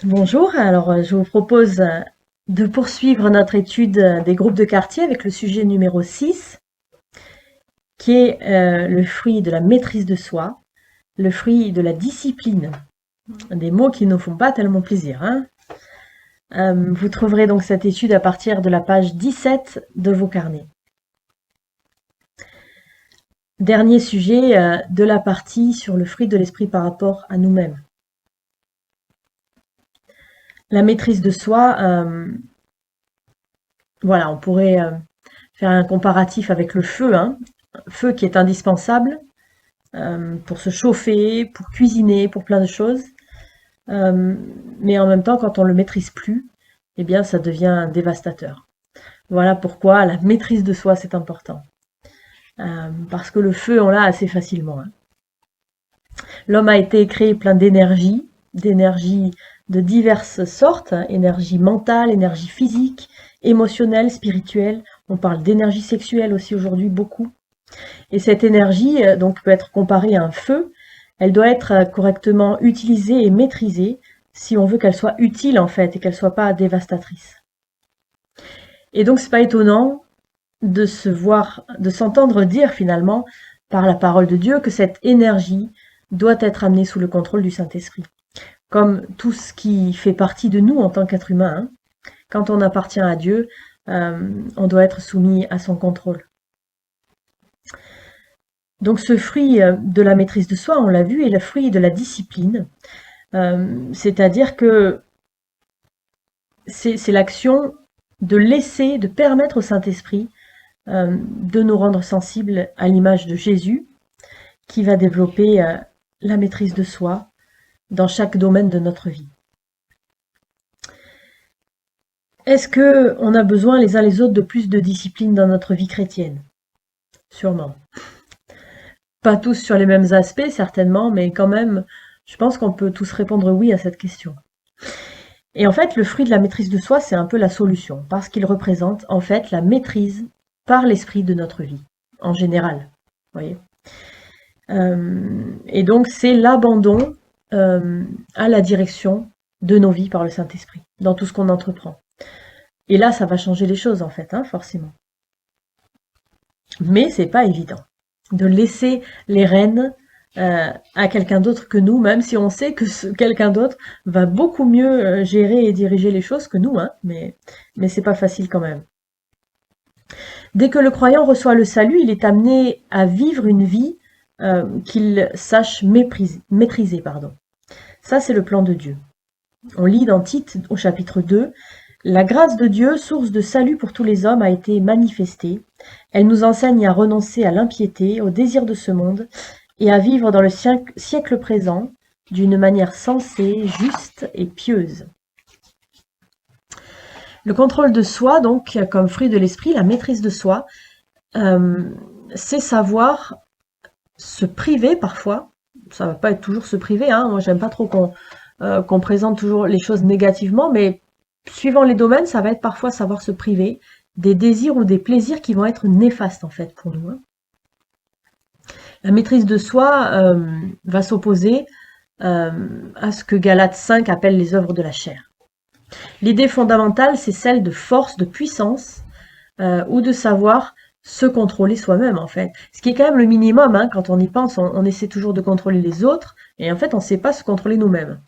Bonjour, je vous propose de poursuivre notre étude des groupes de quartier avec le sujet numéro 6, qui est le fruit de la maîtrise de soi, le fruit de la discipline. Des mots qui ne font pas tellement plaisir, hein. Vous trouverez donc cette étude à partir de la page 17 de vos carnets. Dernier sujet de la partie sur le fruit de l'esprit par rapport à nous-mêmes. La maîtrise de soi, voilà, on pourrait faire un comparatif avec le feu, hein. Feu qui est indispensable pour se chauffer, pour cuisiner, pour plein de choses. Mais en même temps, quand on le maîtrise plus, eh bien, ça devient dévastateur. Voilà pourquoi la maîtrise de soi, c'est important. Parce que le feu, on l'a assez facilement, hein. L'homme a été créé plein d'énergie de diverses sortes, hein, énergie mentale, énergie physique, émotionnelle, spirituelle. On parle d'énergie sexuelle aussi aujourd'hui beaucoup. Et cette énergie donc peut être comparée à un feu. Elle doit être correctement utilisée et maîtrisée si on veut qu'elle soit utile en fait et qu'elle soit pas dévastatrice. Et donc c'est pas étonnant de s'entendre dire finalement par la parole de Dieu que cette énergie doit être amenée sous le contrôle du Saint-Esprit. Comme tout ce qui fait partie de nous en tant qu'être humain, hein. Quand on appartient à Dieu, on doit être soumis à son contrôle. Donc ce fruit de la maîtrise de soi, on l'a vu, est le fruit de la discipline. C'est-à-dire que c'est l'action de laisser, de permettre au Saint-Esprit de nous rendre sensibles à l'image de Jésus, qui va développer la maîtrise de soi dans chaque domaine de notre vie. Est-ce qu'on a besoin les uns les autres de plus de discipline dans notre vie chrétienne? Sûrement. Pas tous sur les mêmes aspects, certainement, mais quand même, je pense qu'on peut tous répondre oui à cette question. Et en fait, le fruit de la maîtrise de soi, c'est un peu la solution, parce qu'il représente en fait la maîtrise par l'esprit de notre vie, en général. Voyez. Et donc, c'est l'abandon à la direction de nos vies par le Saint-Esprit, dans tout ce qu'on entreprend. Et là, ça va changer les choses, en fait, hein, forcément. Mais c'est pas évident de laisser les rênes à quelqu'un d'autre que nous, même si on sait que quelqu'un d'autre va beaucoup mieux gérer et diriger les choses que nous, hein, mais c'est pas facile quand même. Dès que le croyant reçoit le salut, il est amené à vivre une vie qu'il sache maîtriser. Ça, c'est le plan de Dieu. On lit dans Tite au chapitre 2, « La grâce de Dieu, source de salut pour tous les hommes, a été manifestée. Elle nous enseigne à renoncer à l'impiété, au désir de ce monde, et à vivre dans le siècle présent d'une manière sensée, juste et pieuse. » Le contrôle de soi, donc, comme fruit de l'esprit, la maîtrise de soi, c'est savoir se priver parfois. Ça va pas être toujours se priver, hein. Moi, j'aime pas trop qu'on présente toujours les choses négativement, mais suivant les domaines, ça va être parfois savoir se priver des désirs ou des plaisirs qui vont être néfastes en fait pour nous, hein. La maîtrise de soi va s'opposer à ce que Galates 5 appelle les œuvres de la chair. L'idée fondamentale, c'est celle de force, de puissance, ou de savoir se contrôler soi-même en fait. Ce qui est quand même le minimum, hein, quand on y pense, on essaie toujours de contrôler les autres, et en fait on ne sait pas se contrôler nous-mêmes.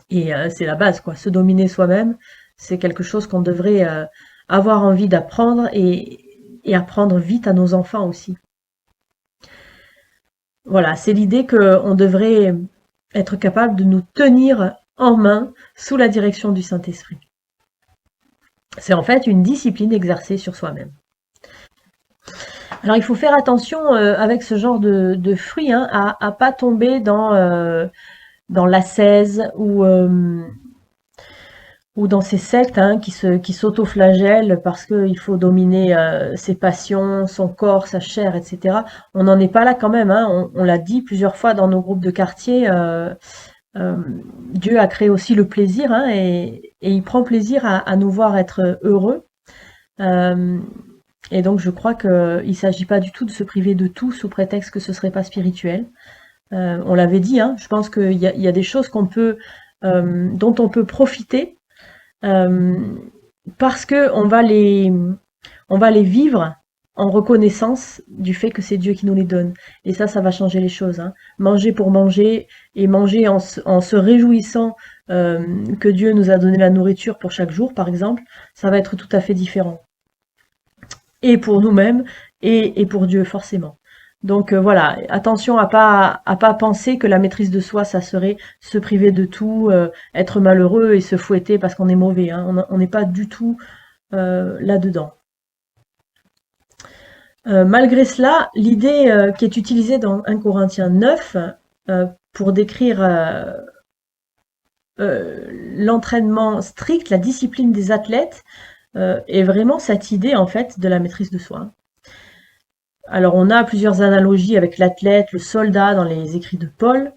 Et c'est la base, quoi. Se dominer soi-même, c'est quelque chose qu'on devrait avoir envie d'apprendre et apprendre vite à nos enfants aussi. Voilà, c'est l'idée qu'on devrait être capable de nous tenir en main sous la direction du Saint-Esprit. C'est en fait une discipline exercée sur soi-même. Alors il faut faire attention avec ce genre de fruits, hein, à pas tomber dans l'ascèse ou dans ces sectes, hein, qui s'auto-flagellent parce qu'il faut dominer ses passions, son corps, sa chair, etc. On n'en est pas là quand même, hein. On l'a dit plusieurs fois dans nos groupes de quartier. Dieu a créé aussi le plaisir, hein, et il prend plaisir à nous voir être heureux. Et donc je crois qu'il ne s'agit pas du tout de se priver de tout sous prétexte que ce serait pas spirituel. On l'avait dit, hein, je pense qu'il y a des choses qu'on peut dont on peut profiter parce que on va les vivre en reconnaissance du fait que c'est Dieu qui nous les donne. Et ça va changer les choses, hein. Manger pour manger et manger en se réjouissant que Dieu nous a donné la nourriture pour chaque jour, par exemple, ça va être tout à fait différent. Et pour nous-mêmes et pour Dieu, forcément. Donc voilà, attention à pas penser que la maîtrise de soi, ça serait se priver de tout, être malheureux et se fouetter parce qu'on est mauvais, hein. On n'est pas du tout là-dedans. Malgré cela, l'idée qui est utilisée dans 1 Corinthiens 9 pour décrire l'entraînement strict, la discipline des athlètes, est vraiment cette idée en fait de la maîtrise de soi. Alors on a plusieurs analogies avec l'athlète, le soldat dans les écrits de Paul.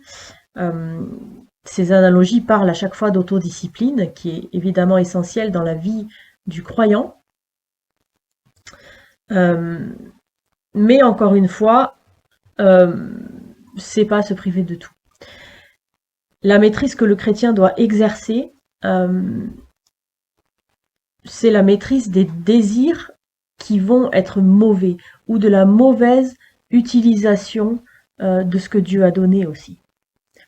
Ces analogies parlent à chaque fois d'autodiscipline, qui est évidemment essentielle dans la vie du croyant. Mais encore une fois, c'est pas se priver de tout. La maîtrise que le chrétien doit exercer, c'est la maîtrise des désirs qui vont être mauvais ou de la mauvaise utilisation de ce que Dieu a donné aussi.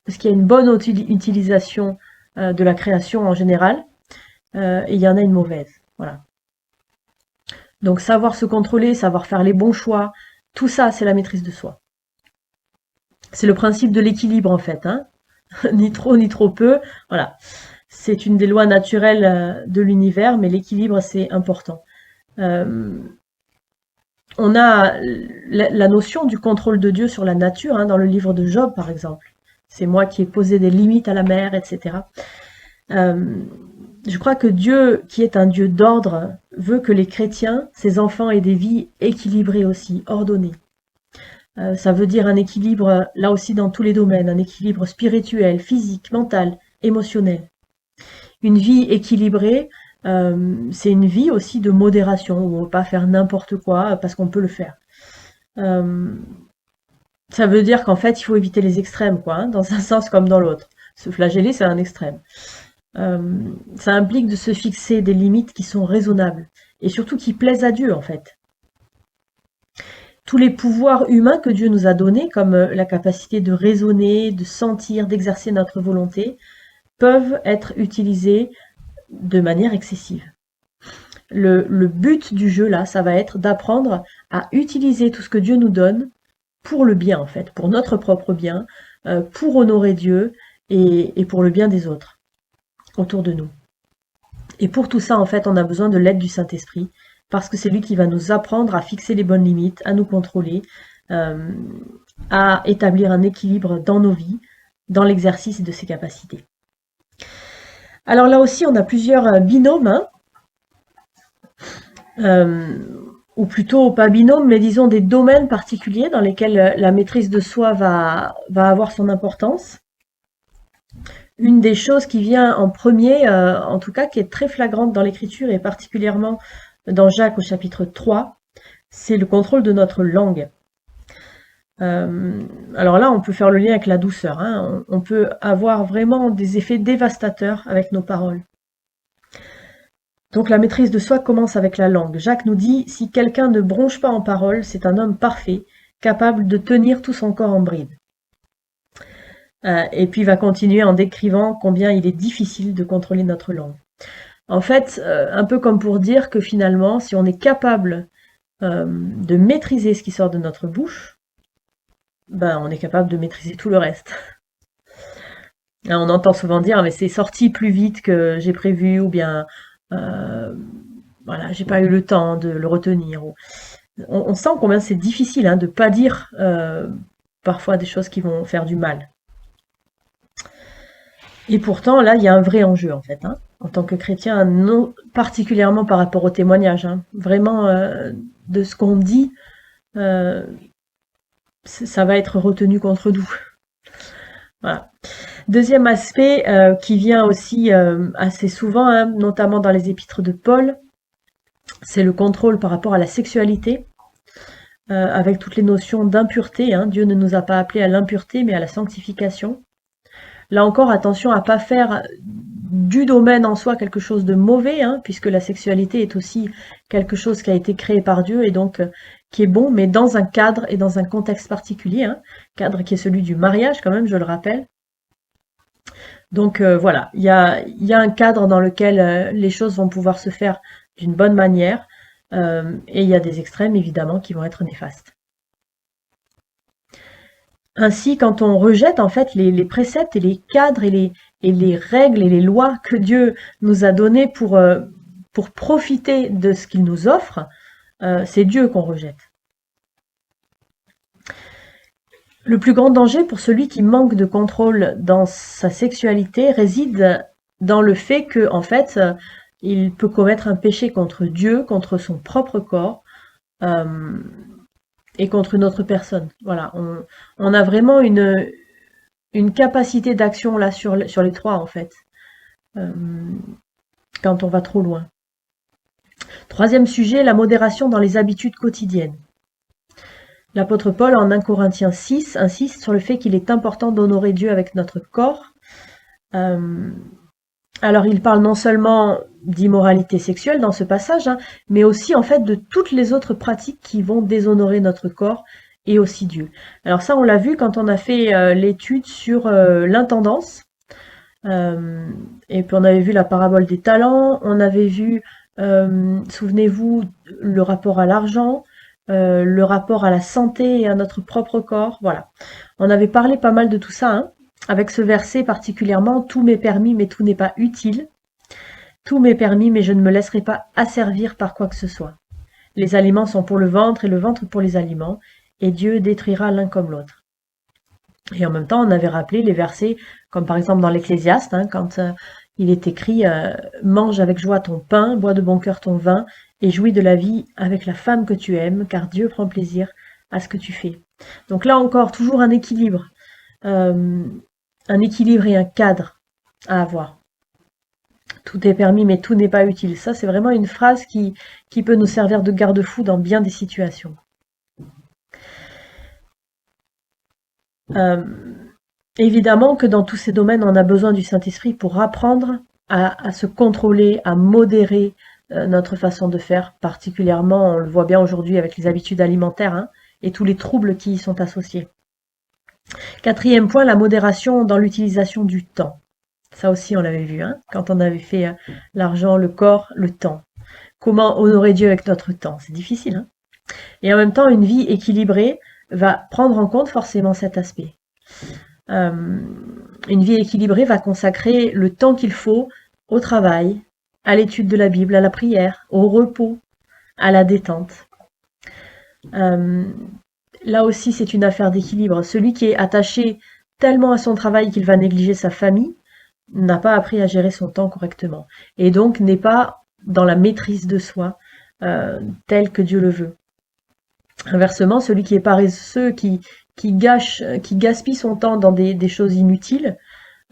Parce qu'il y a une bonne utilisation de la création en général et il y en a une mauvaise. Voilà. Donc savoir se contrôler, savoir faire les bons choix, tout ça c'est la maîtrise de soi. C'est le principe de l'équilibre en fait, hein. Ni trop peu, voilà. C'est une des lois naturelles de l'univers, mais l'équilibre c'est important. On a la notion du contrôle de Dieu sur la nature, hein, dans le livre de Job par exemple. C'est moi qui ai posé des limites à la mer, etc. Je crois que Dieu, qui est un Dieu d'ordre, veut que les chrétiens, ses enfants, aient des vies équilibrées aussi, ordonnées. Ça veut dire un équilibre, là aussi dans tous les domaines, un équilibre spirituel, physique, mental, émotionnel. Une vie équilibrée, c'est une vie aussi de modération, où on ne va pas faire n'importe quoi parce qu'on peut le faire. Ça veut dire qu'en fait, il faut éviter les extrêmes, quoi, hein, dans un sens comme dans l'autre. Se flageller, c'est un extrême. Ça implique de se fixer des limites qui sont raisonnables et surtout qui plaisent à Dieu, en fait. Tous les pouvoirs humains que Dieu nous a donnés, comme la capacité de raisonner, de sentir, d'exercer notre volonté, peuvent être utilisés de manière excessive. Le but du jeu, là, ça va être d'apprendre à utiliser tout ce que Dieu nous donne pour le bien, en fait, pour notre propre bien, pour honorer Dieu et pour le bien des autres autour de nous. Et pour tout ça, en fait, on a besoin de l'aide du Saint-Esprit, parce que c'est lui qui va nous apprendre à fixer les bonnes limites, à nous contrôler, à établir un équilibre dans nos vies, dans l'exercice de ses capacités. Alors là aussi, on a plusieurs binômes, hein, ou plutôt pas binômes, mais disons des domaines particuliers dans lesquels la maîtrise de soi va avoir son importance. Une des choses qui vient en premier, en tout cas qui est très flagrante dans l'Écriture et particulièrement dans Jacques au chapitre 3, c'est le contrôle de notre langue. Alors là, on peut faire le lien avec la douceur, hein. On peut avoir vraiment des effets dévastateurs avec nos paroles. Donc la maîtrise de soi commence avec la langue. Jacques nous dit, si quelqu'un ne bronche pas en parole, c'est un homme parfait, capable de tenir tout son corps en bride. Et puis il va continuer en décrivant combien il est difficile de contrôler notre langue. En fait, un peu comme pour dire que finalement, si on est capable de maîtriser ce qui sort de notre bouche, ben on est capable de maîtriser tout le reste. On entend souvent dire, mais c'est sorti plus vite que j'ai prévu, ou bien voilà, j'ai pas eu le temps de le retenir. On sent combien c'est difficile, hein, de pas dire parfois des choses qui vont faire du mal. Et pourtant, là, il y a un vrai enjeu, en fait, hein, en tant que chrétien, non, particulièrement par rapport au témoignage, hein, vraiment, de ce qu'on dit, ça va être retenu contre nous. Voilà. Deuxième aspect qui vient aussi assez souvent, hein, notamment dans les épîtres de Paul, c'est le contrôle par rapport à la sexualité, avec toutes les notions d'impureté, hein. Dieu ne nous a pas appelés à l'impureté, mais à la sanctification. Là encore, attention à pas faire du domaine en soi quelque chose de mauvais, hein, puisque la sexualité est aussi quelque chose qui a été créé par Dieu et donc qui est bon, mais dans un cadre et dans un contexte particulier, hein, cadre qui est celui du mariage quand même, je le rappelle. Donc voilà, il y a un cadre dans lequel les choses vont pouvoir se faire d'une bonne manière, et il y a des extrêmes évidemment qui vont être néfastes. Ainsi, quand on rejette en fait les préceptes et les cadres et les règles et les lois que Dieu nous a donnés pour profiter de ce qu'il nous offre, c'est Dieu qu'on rejette. Le plus grand danger pour celui qui manque de contrôle dans sa sexualité réside dans le fait que, en fait, il peut commettre un péché contre Dieu, contre son propre corps, euh, et contre une autre personne. Voilà, on a vraiment une capacité d'action là sur les trois, en fait, euh, quand on va trop loin. Troisième sujet, la modération dans les habitudes quotidiennes. L'apôtre Paul, en 1 Corinthiens 6, insiste sur le fait qu'il est important d'honorer Dieu avec notre corps. Alors, il parle non seulement d'immoralité sexuelle dans ce passage, hein, mais aussi en fait de toutes les autres pratiques qui vont déshonorer notre corps et aussi Dieu. Alors ça, on l'a vu quand on a fait l'étude sur l'intendance. Et puis on avait vu la parabole des talents, on avait vu, souvenez-vous, le rapport à l'argent, le rapport à la santé et à notre propre corps. Voilà. On avait parlé pas mal de tout ça, hein, avec ce verset particulièrement, tout m'est permis, mais tout n'est pas utile. Tout m'est permis, mais je ne me laisserai pas asservir par quoi que ce soit. Les aliments sont pour le ventre et le ventre pour les aliments, et Dieu détruira l'un comme l'autre. Et en même temps, on avait rappelé les versets, comme par exemple dans l'Ecclésiaste, hein, quand il est écrit mange avec joie ton pain, bois de bon cœur ton vin, et jouis de la vie avec la femme que tu aimes, car Dieu prend plaisir à ce que tu fais. Donc là encore, toujours un équilibre et un cadre à avoir. Tout est permis, mais tout n'est pas utile. Ça, c'est vraiment une phrase qui peut nous servir de garde-fou dans bien des situations. Évidemment que dans tous ces domaines, on a besoin du Saint-Esprit pour apprendre à se contrôler, à modérer notre façon de faire, particulièrement, on le voit bien aujourd'hui avec les habitudes alimentaires, hein, et tous les troubles qui y sont associés. Quatrième point, la modération dans l'utilisation du temps. Ça aussi, on l'avait vu, hein, quand on avait fait l'argent, le corps, le temps. Comment honorer Dieu avec notre temps? C'est difficile, hein. Et en même temps, une vie équilibrée va prendre en compte forcément cet aspect. Une vie équilibrée va consacrer le temps qu'il faut au travail, à l'étude de la Bible, à la prière, au repos, à la détente. Là aussi, c'est une affaire d'équilibre. Celui qui est attaché tellement à son travail qu'il va négliger sa famille n'a pas appris à gérer son temps correctement et donc n'est pas dans la maîtrise de soi telle que Dieu le veut. Inversement, celui qui est paresseux, qui gaspille son temps dans des choses inutiles,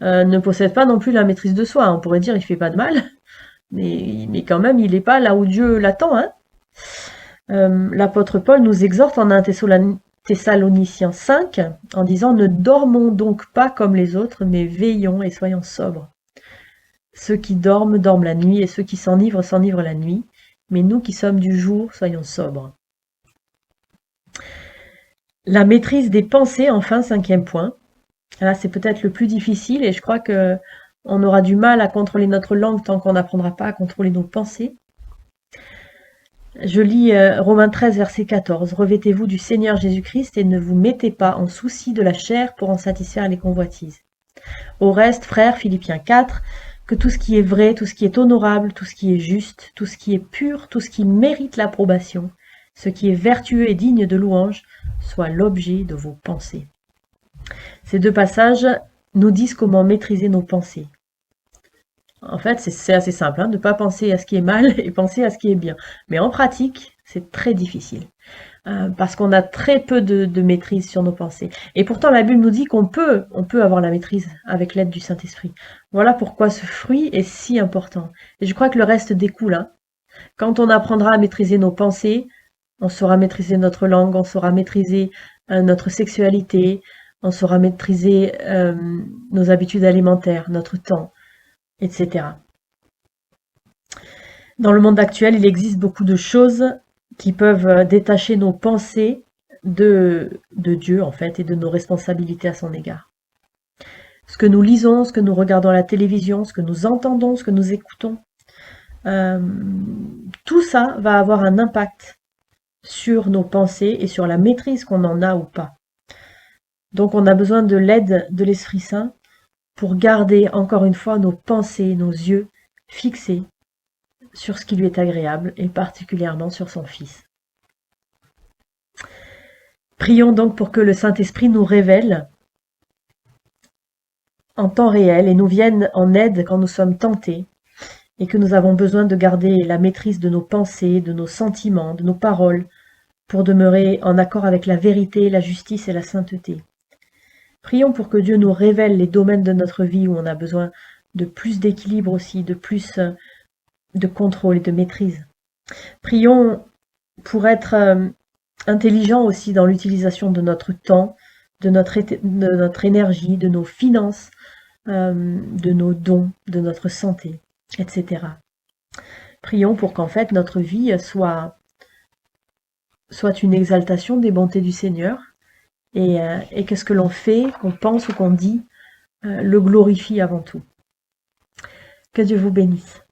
ne possède pas non plus la maîtrise de soi. On pourrait dire il fait pas de mal, mais quand même il n'est pas là où Dieu l'attend, hein. L'apôtre Paul nous exhorte en 1 Thessaloniciens 5 en disant « Ne dormons donc pas comme les autres, mais veillons et soyons sobres. Ceux qui dorment, dorment la nuit, et ceux qui s'enivrent, s'enivrent la nuit. Mais nous qui sommes du jour, soyons sobres. » La maîtrise des pensées, enfin, cinquième point. Là, c'est peut-être le plus difficile, et je crois que on aura du mal à contrôler notre langue tant qu'on n'apprendra pas à contrôler nos pensées. Je lis Romains 13, verset 14. « Revêtez-vous du Seigneur Jésus-Christ et ne vous mettez pas en souci de la chair pour en satisfaire les convoitises. Au reste, frères, Philippiens 4, que tout ce qui est vrai, tout ce qui est honorable, tout ce qui est juste, tout ce qui est pur, tout ce qui mérite l'approbation, ce qui est vertueux et digne de louange, soit l'objet de vos pensées. » Ces deux passages nous disent comment maîtriser nos pensées. En fait, c'est assez simple, hein, de ne pas penser à ce qui est mal et penser à ce qui est bien. Mais en pratique, c'est très difficile, parce qu'on a très peu de maîtrise sur nos pensées. Et pourtant, la Bible nous dit qu'on peut avoir la maîtrise avec l'aide du Saint-Esprit. Voilà pourquoi ce fruit est si important. Et je crois que le reste découle, hein. Quand on apprendra à maîtriser nos pensées, on saura maîtriser notre langue, on saura maîtriser notre sexualité, on saura maîtriser nos habitudes alimentaires, notre temps, etc. Dans le monde actuel, il existe beaucoup de choses qui peuvent détacher nos pensées de Dieu, en fait, et de nos responsabilités à son égard. Ce que nous lisons, ce que nous regardons à la télévision, ce que nous entendons, ce que nous écoutons, tout ça va avoir un impact sur nos pensées et sur la maîtrise qu'on en a ou pas. Donc on a besoin de l'aide de l'Esprit Saint pour garder encore une fois nos pensées, nos yeux fixés sur ce qui lui est agréable et particulièrement sur son Fils. Prions donc pour que le Saint-Esprit nous révèle en temps réel et nous vienne en aide quand nous sommes tentés et que nous avons besoin de garder la maîtrise de nos pensées, de nos sentiments, de nos paroles pour demeurer en accord avec la vérité, la justice et la sainteté. Prions pour que Dieu nous révèle les domaines de notre vie où on a besoin de plus d'équilibre aussi, de plus de contrôle et de maîtrise. Prions pour être intelligents aussi dans l'utilisation de notre temps, de notre énergie, de nos finances, de nos dons, de notre santé, etc. Prions pour qu'en fait notre vie soit une exaltation des bontés du Seigneur et que ce que l'on fait, qu'on pense ou qu'on dit, le glorifie avant tout. Que Dieu vous bénisse.